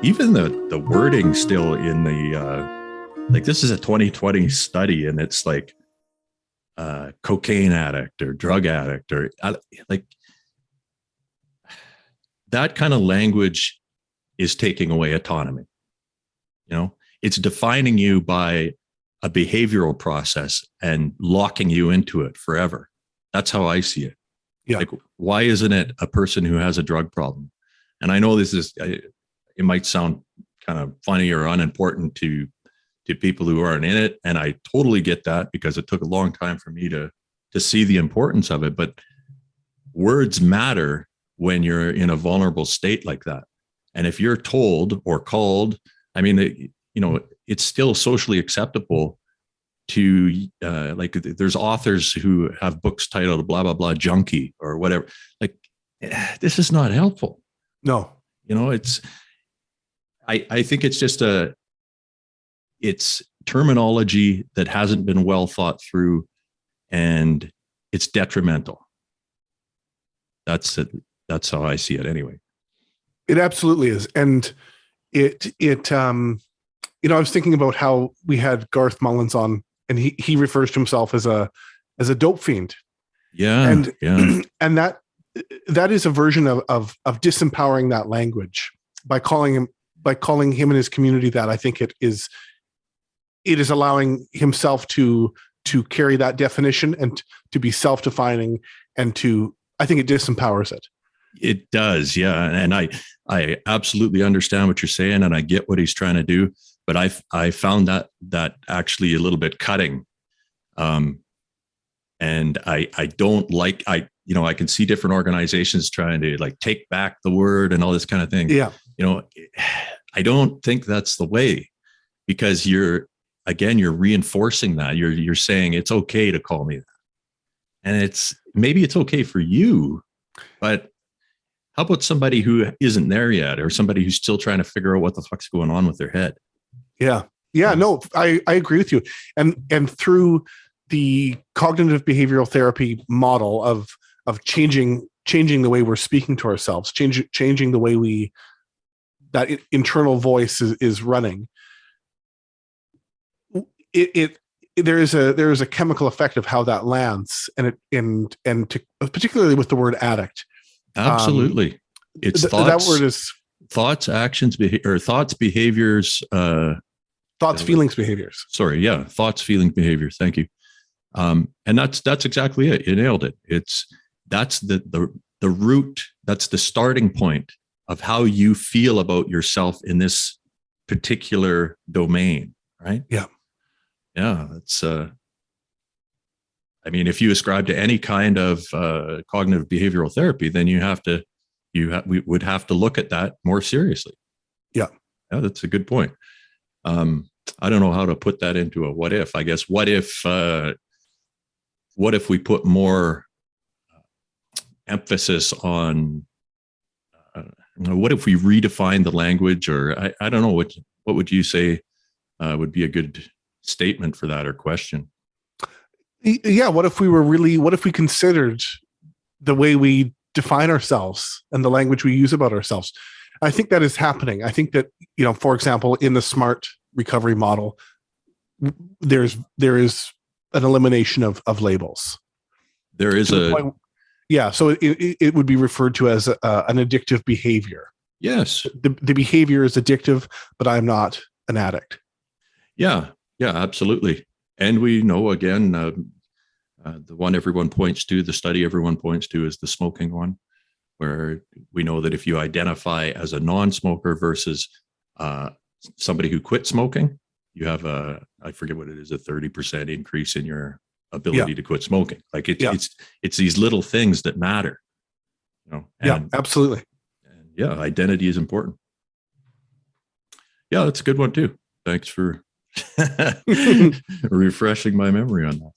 Even the wording still in the like, this is a 2020 study, and it's like cocaine addict or drug addict, or like that kind of language is taking away autonomy. You know, it's defining you by a behavioral process and locking you into it forever. That's how I see it. Yeah. Like, why isn't it a person who has a drug problem? And I know this is, it might sound kind of funny or unimportant to people who aren't in it, and I totally get that, because it took a long time for me to see the importance of it. But words matter when you're in a vulnerable state like that. And if you're told or called, I mean, it's still socially acceptable to like, there's authors who have books titled blah blah blah junkie or whatever. Like, this is not helpful. No. It's, I think it's just it's terminology that hasn't been well thought through, and it's detrimental. That's it. That's how I see it anyway. It absolutely is. And I was thinking about how we had Garth Mullins on, and he refers to himself as a dope fiend. Yeah. And yeah. and that is a version of disempowering that language by calling him and his community that. I think it is allowing himself to carry that definition and to be self-defining, and I think it disempowers it. It does. Yeah. And I absolutely understand what you're saying, and I get what he's trying to do, but I found that actually a little bit cutting. And I don't like, I can see different organizations trying to like take back the word and all this kind of thing. Yeah. I don't think that's the way, because you're reinforcing that. You're saying it's okay to call me that. And maybe it's okay for you, but how about somebody who isn't there yet, or somebody who's still trying to figure out what the fuck's going on with their head? Yeah. Yeah. No, I agree with you. And through the cognitive behavioral therapy model of changing the way we're speaking to ourselves, changing the way that internal voice is running. There is a chemical effect of how that lands, particularly with the word addict. Absolutely. It's thoughts. That word is thoughts, actions, thoughts, behaviors, thoughts, feelings, behaviors. Sorry. Yeah. Thoughts, feelings, behaviors. Thank you. And that's exactly it. You nailed it. That's the root. That's the starting point of how you feel about yourself in this particular domain. Right. Yeah. Yeah. It's, I mean, if you ascribe to any kind of cognitive behavioral therapy, then we would have to look at that more seriously. Yeah. Yeah, that's a good point. I don't know how to put that into a what if. I guess what if we put more emphasis on what if we redefine the language, or I don't know, what would you say would be a good statement for that, or question? Yeah. What if we considered the way we define ourselves and the language we use about ourselves? I think that is happening. I think that, for example, in the SMART recovery model, there is an elimination of labels. There is so it would be referred to as an addictive behavior. Yes. The behavior is addictive, but I'm not an addict. Yeah. Yeah, absolutely. And we know, again, the one everyone points to, the study everyone points to, is the smoking one, where we know that if you identify as a non-smoker versus somebody who quit smoking, you have I forget what it is, a 30% increase in your ability to quit smoking. Like it's these little things that matter. Absolutely. And yeah, identity is important. Yeah, that's a good one too. Thanks for refreshing my memory on that.